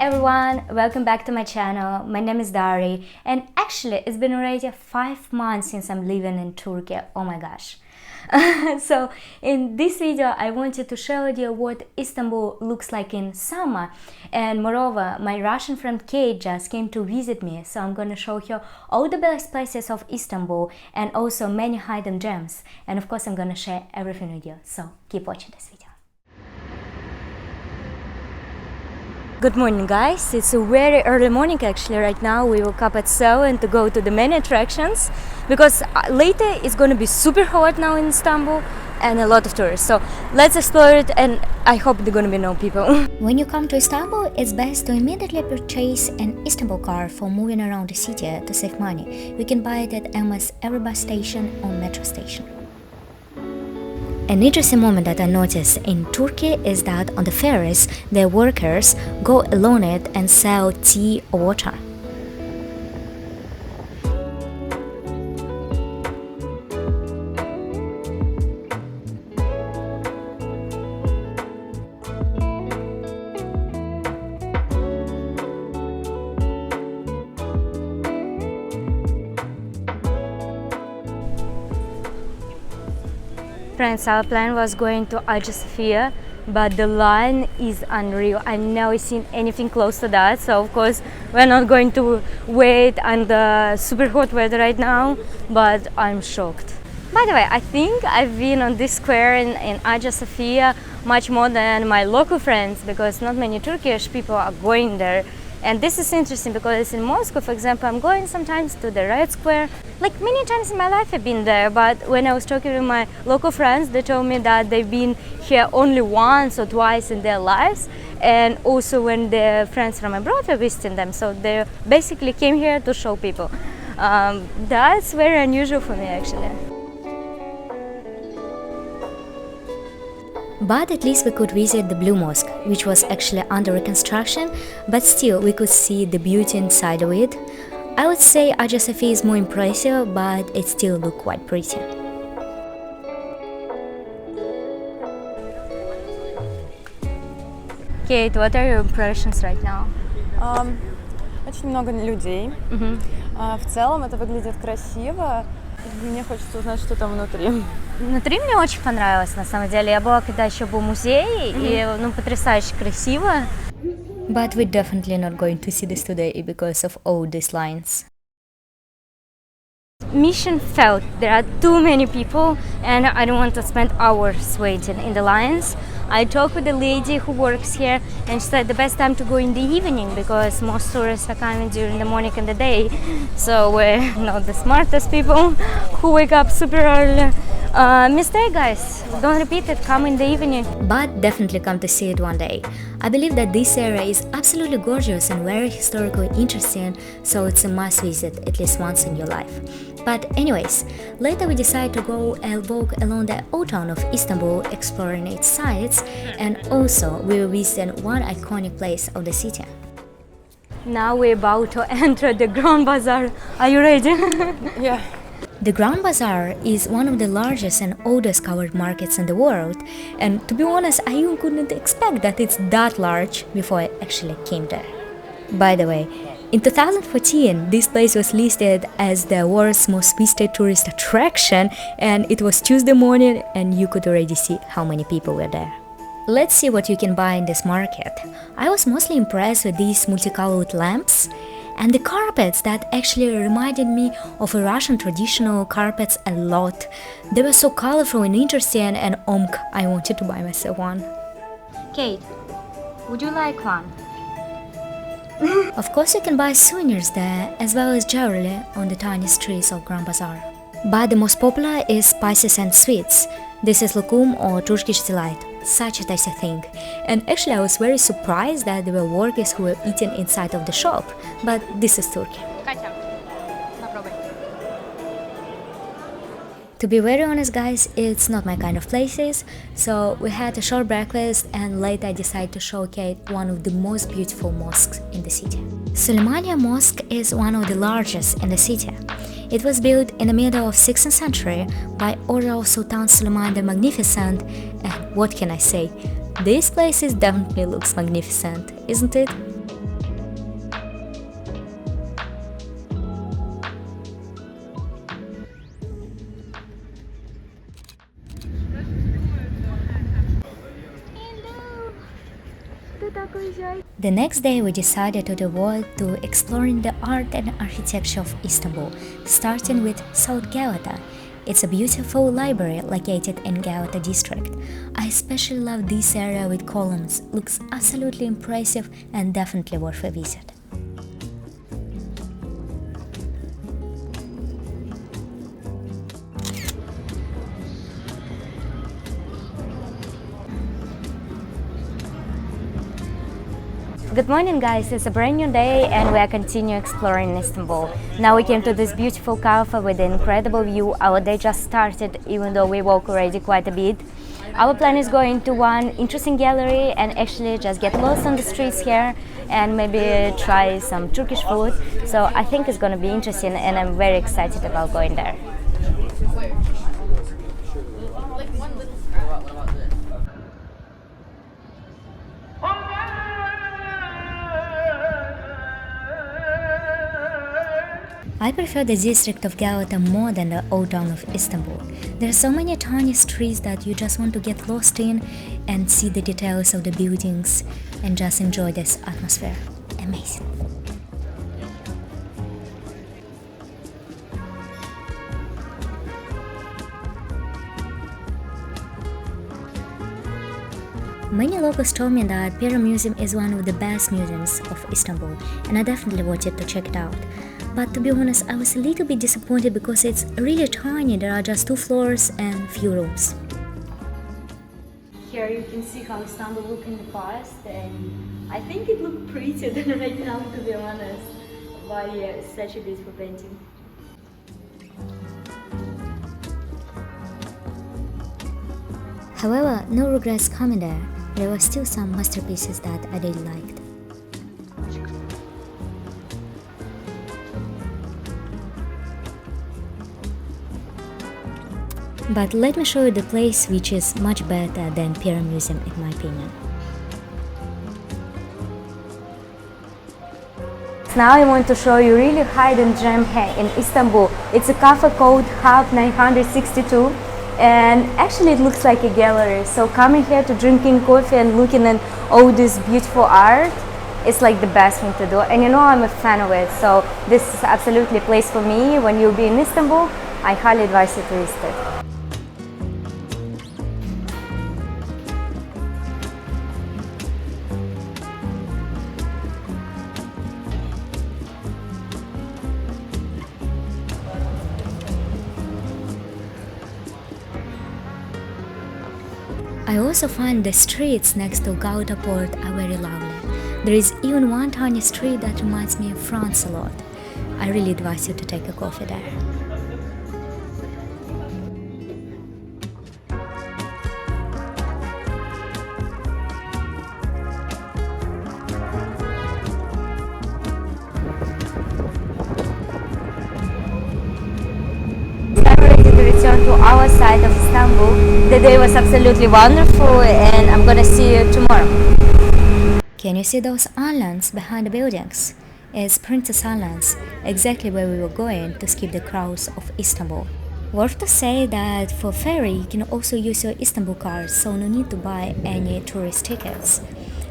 everyone, welcome back to my channel. My name is Dari, and actually it's been already 5 months since I'm living in Turkey. Oh my gosh. So in this video I wanted to show you what Istanbul looks like in summer, and moreover my Russian friend Kate just came to visit me, so I'm gonna show her all the best places of Istanbul and also many hidden gems, and of course I'm gonna share everything with you, so keep watching this video. Good morning guys, it's a very early morning actually. Right now we woke up at 7 to go to the main attractions because later it's going to be super hot now in Istanbul and a lot of tourists, so let's explore it, and I hope there are going to be no people. When you come to Istanbul, it's best to immediately purchase an Istanbul card for moving around the city to save money. You can buy it at almost every bus station or metro station. An interesting moment that I noticed in Turkey is that on the ferries, their workers go along it and sell tea or water. Friends, our plan was going to Architecture, but the line is unreal. I've never seen anything close to that, so of course we're not going to wait under super hot weather right now, but I'm shocked. By the way, I think I've been on this square in Architecture much more than my local friends, because not many Turkish people are going there. And this is interesting because in Moscow, for example, I'm going sometimes to the Red Square. Like many times in my life I've been there, but when I was talking with my local friends, they told me that they've been here only once or twice in their lives, and also when their friends from abroad are visiting them, so they basically came here to show people. That's very unusual for me actually. But at least we could visit the Blue Mosque, which was actually under reconstruction, but still we could see the beauty inside of it. I would say Hagia Sophia is more impressive, but it still looked quite pretty. Kate, what are your impressions right now? Очень много людей. В целом это выглядит красиво. Мне хочется узнать, что там внутри. Внутри мне очень понравилось, на самом деле. Я была, когда еще был музей, и потрясающе красиво. But we're definitely not going to see this today because of all these lines. Mission failed. There are too many people, and I don't want to spend hours waiting in the lines. I talked with the lady who works here, and she said the best time to go in the evening because most tourists are coming during the morning and the day. So we're not the smartest people who wake up super early. Mistake, guys. Don't repeat it. Come in the evening. But definitely come to see it one day. I believe that this area is absolutely gorgeous and very historically interesting, so it's a must visit at least once in your life. But anyways, later we decided to go and walk along the old town of Istanbul, exploring its sights, and also we will visit one iconic place of the city. Now we're about to enter the Grand Bazaar. Are you ready? Yeah. The Grand Bazaar is one of the largest and oldest covered markets in the world, and to be honest, I even couldn't expect that it's that large before I actually came there. By the way, in 2014, this place was listed as the world's most visited tourist attraction, and it was Tuesday morning and you could already see how many people were there. Let's see what you can buy in this market. I was mostly impressed with these multicolored lamps and the carpets that actually reminded me of a Russian traditional carpets a lot. They were so colorful and interesting, and I wanted to buy myself one. Kate, would you like one? Of course you can buy souvenirs there, as well as jewelry on the tiny streets of Grand Bazaar. But the most popular is spices and sweets. This is lokum or Turkish delight, such a tasty thing. And actually I was very surprised that there were workers who were eating inside of the shop, but this is Turkey. To be very honest guys, it's not my kind of places, so we had a short breakfast and later I decided to show Kate one of the most beautiful mosques in the city. Suleymaniye Mosque is one of the largest in the city. It was built in the middle of 16th century by order of Sultan Suleiman the Magnificent, and what can I say, this place definitely looks magnificent, isn't it? The next day we decided to devote to exploring the art and architecture of Istanbul, starting with South Galata. It's a beautiful library located in Galata district. I especially love this area with columns, looks absolutely impressive and definitely worth a visit. Good morning guys, it's a brand new day and we are continuing exploring Istanbul. Now we came to this beautiful cafe with an incredible view. Our day just started even though we walk already quite a bit. Our plan is going to one interesting gallery and actually just get lost on the streets here and maybe try some Turkish food. So I think it's gonna be interesting and I'm very excited about going there. I prefer the district of Galata more than the old town of Istanbul. There are so many tiny streets that you just want to get lost in and see the details of the buildings and just enjoy this atmosphere. Amazing. Many locals told me that Pera Museum is one of the best museums of Istanbul, and I definitely wanted to check it out. But to be honest, I was a little bit disappointed because it's really tiny. There are just 2 floors and few rooms. Here you can see how Istanbul looked in the past and I think it looked prettier than right now, to be honest. But yeah, such a beautiful painting. However, no regrets coming there. There were still some masterpieces that I really liked. But let me show you the place which is much better than Pera Museum in my opinion. Now I want to show you really hidden gem here in Istanbul. It's a cafe called Hub 962 and actually it looks like a gallery. So coming here to drinking coffee and looking at all this beautiful art, it's like the best thing to do. And you know I'm a fan of it, so this is absolutely a place for me. When you'll be in Istanbul, I highly advise you to visit it. I also find the streets next to Galata port are very lovely. There is even one tiny street that reminds me of France a lot. I really advise you to take a coffee there. Return to our side of Istanbul. The day was absolutely wonderful and I'm gonna see you tomorrow. Can you see those islands behind the buildings? It's Princess Islands, exactly where we were going to skip the crowds of Istanbul. Worth to say that for ferry you can also use your Istanbul card, so no need to buy any tourist tickets.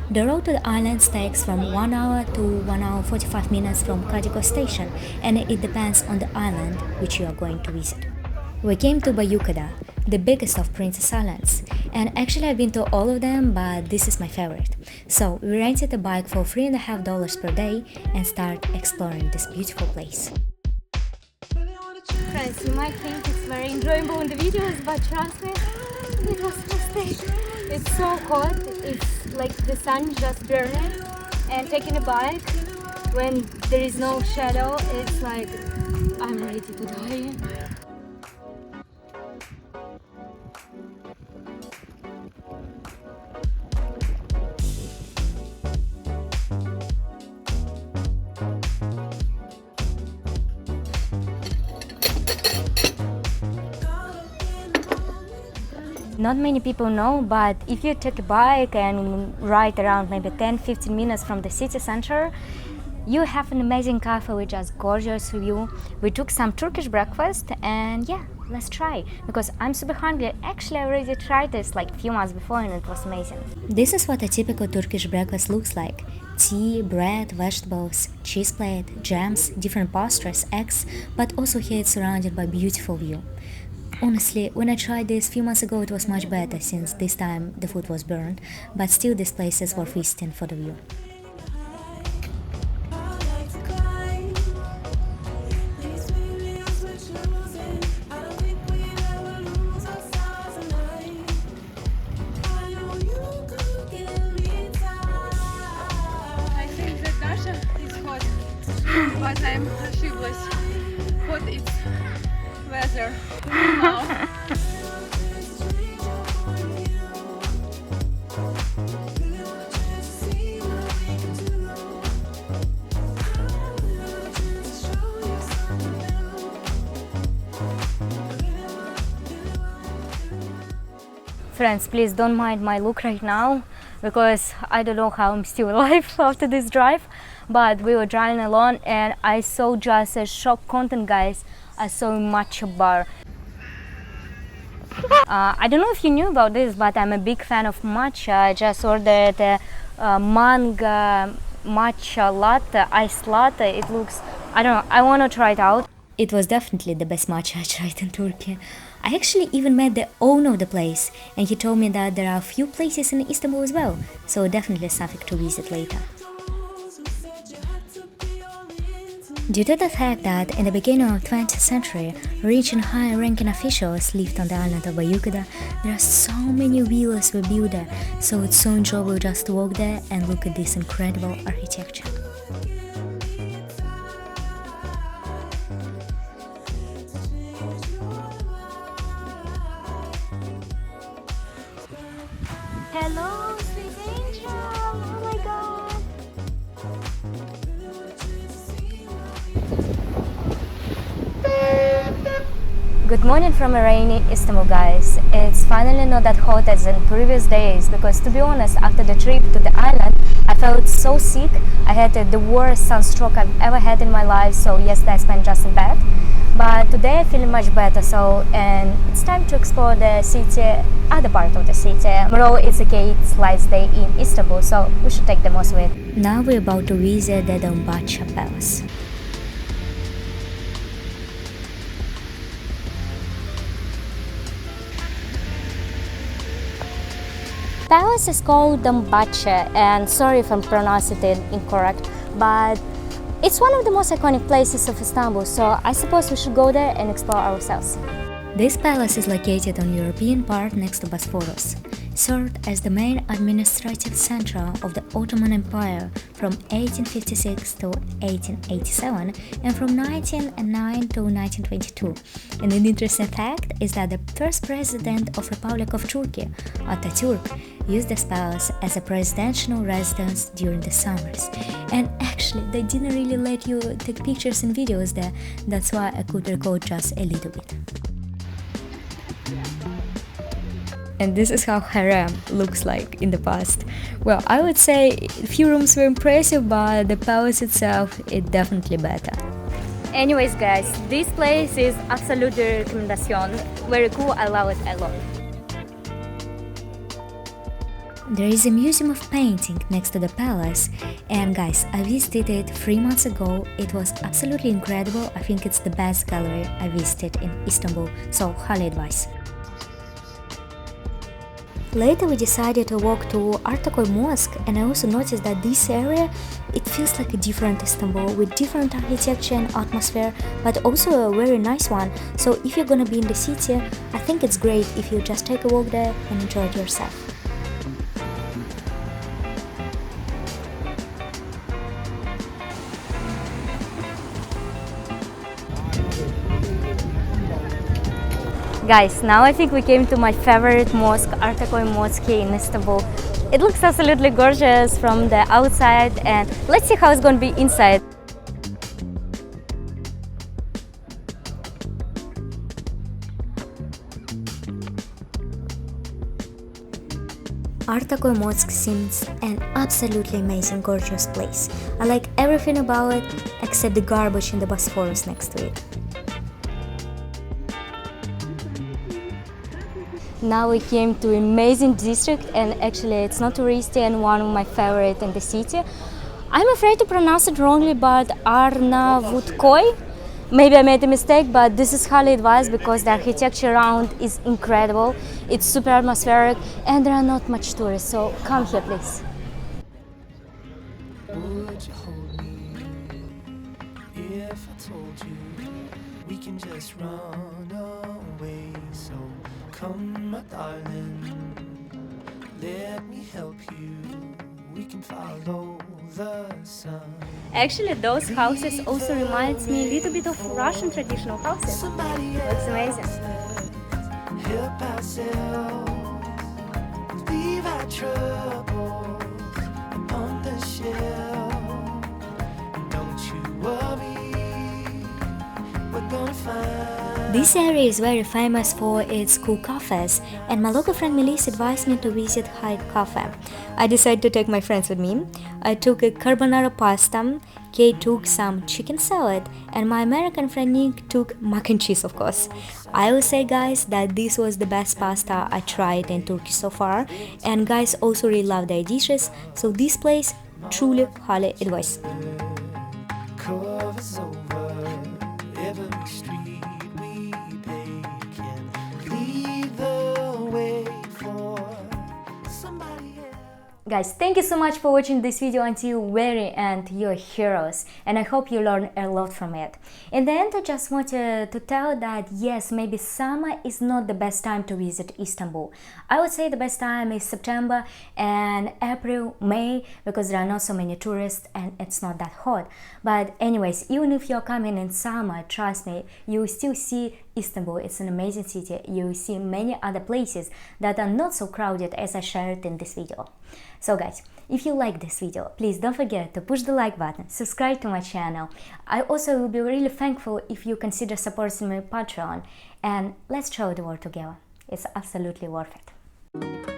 The road to the islands takes from 1 hour to 1 hour 45 minutes from Kadıköy station, and it depends on the island which you are going to visit. We came to Bayukada, the biggest of Princess Islands, and actually I've been to all of them, but this is my favorite. So we rented a bike for $3.50 per day and start exploring this beautiful place. Friends, you might think it's very enjoyable in the videos, but trust me, it was a mistake. It's so hot, it's like the sun is just burning, and taking a bike when there is no shadow, it's like I'm ready to die. Not many people know, but if you take a bike and ride around maybe 10-15 minutes from the city center, You have an amazing cafe with just gorgeous view. We took some Turkish breakfast and yeah, let's try because I'm super hungry. Actually, I already tried this like a few months before and it was amazing. This is what a typical Turkish breakfast looks like. Tea, bread, vegetables, cheese plate, jams, different pastries, eggs, but also here it's surrounded by beautiful view. Honestly, when I tried this a few months ago it was much better since this time the food was burned, but still this place is worth visiting for the view. But I'm ошиблась. What is weather now? Friends, please don't mind my look right now because I don't know how I'm still alive after this drive. But we were driving alone and I saw just a shock content, guys. I saw a matcha bar. I don't know if you knew about this, but I'm a big fan of matcha. I just ordered a mango matcha latte, iced latte. It looks, I don't know, I want to try it out. It was definitely the best matcha I tried in Turkey. I actually even met the owner of the place and he told me that there are a few places in Istanbul as well, so definitely something to visit later. Due to the fact that in the beginning of the 20th century, rich and high-ranking officials lived on the island of Bayukada, there are so many villas were built there, so it's so enjoyable just to walk there and look at this incredible architecture. Hello, sweet angel! Oh my god! Good morning from a rainy Istanbul, guys. It's finally not that hot as in previous days because, to be honest, after the trip to the island, I felt so sick. I had the worst sunstroke I've ever had in my life, so yesterday I spent just in bed. But today I'm feeling much better, and it's time to explore the city, other part of the city. Tomorrow it's a Kate Slice Day in Istanbul, so we should take the most of it. Now we're about to visit the Dolmabahçe Palace. Palace is called Dolmabahçe, and sorry if I'm pronouncing it incorrect, but it's one of the most iconic places of Istanbul, so I suppose we should go there and explore ourselves. This palace is located on European part next to Bosphorus. Served as the main administrative center of the Ottoman Empire from 1856 to 1887 and from 1909 to 1922. And an interesting fact is that the first president of Republic of Turkey, Atatürk, used this palace as a presidential residence during the summers. And actually, they didn't really let you take pictures and videos there, that's why I could record just a little bit. And this is how harem looks like in the past. Well, I would say a few rooms were impressive, but the palace itself is definitely better. Anyways, guys, this place is absolutely recommendation. Very cool, I love it a lot. There is a museum of painting next to the palace, and guys, I visited it 3 months ago. It was absolutely incredible. I think it's the best gallery I visited in Istanbul, so highly advise. Later we decided to walk to Ortaköy Mosque, and I also noticed that this area, it feels like a different Istanbul with different architecture and atmosphere, but also a very nice one. So if you're gonna be in the city, I think it's great if you just take a walk there and enjoy it yourself. Guys, now I think we came to my favorite mosque, Ortaköy Mosque in Istanbul. It looks absolutely gorgeous from the outside, and let's see how it's going to be inside. Ortaköy Mosque seems an absolutely amazing, gorgeous place. I like everything about it except the garbage in the Bosphorus next to it. Now we came to amazing district, and actually it's not touristy and one of my favorite in the city. I'm afraid to pronounce it wrongly, but Arnavutköy. Maybe I made a mistake, but this is highly advised because the architecture around is incredible. It's super atmospheric and there are not much tourists, so come here please. Would you hold me if I told you we can just run away? So come, my darling, let me help you. We can follow the sun. Actually, those houses also reminds me a little bit of Russian traditional houses. Looks amazing. Help ourselves, leave our troubles upon the shelf. And don't you worry, we're gonna find. This area is very famous for its cool cafes, and my local friend Melissa advised me to visit Hyde Cafe. I decided to take my friends with me. I took a carbonara pasta, Kate took some chicken salad, and my American friend Nick took mac and cheese, of course. I will say, guys, that this was the best pasta I tried in Turkey so far, and guys also really love their dishes, so this place truly highly advised. Covers over every street we take and lead the way for somebody else. Guys, thank you so much for watching this video until very end. You're heroes, and I hope you learned a lot from it. In the end, I just wanted to tell that yes, maybe summer is not the best time to visit Istanbul. I would say the best time is September and April, May, because there are not so many tourists and it's not that hot. But anyways, even if you're coming in summer, trust me, you will still see Istanbul. It's an amazing city. You will see many other places that are not so crowded as I shared in this video. So guys, if you like this video, please don't forget to push the like button, subscribe to my channel. I also will be really thankful if you consider supporting my Patreon, and let's travel the world together. It's absolutely worth it.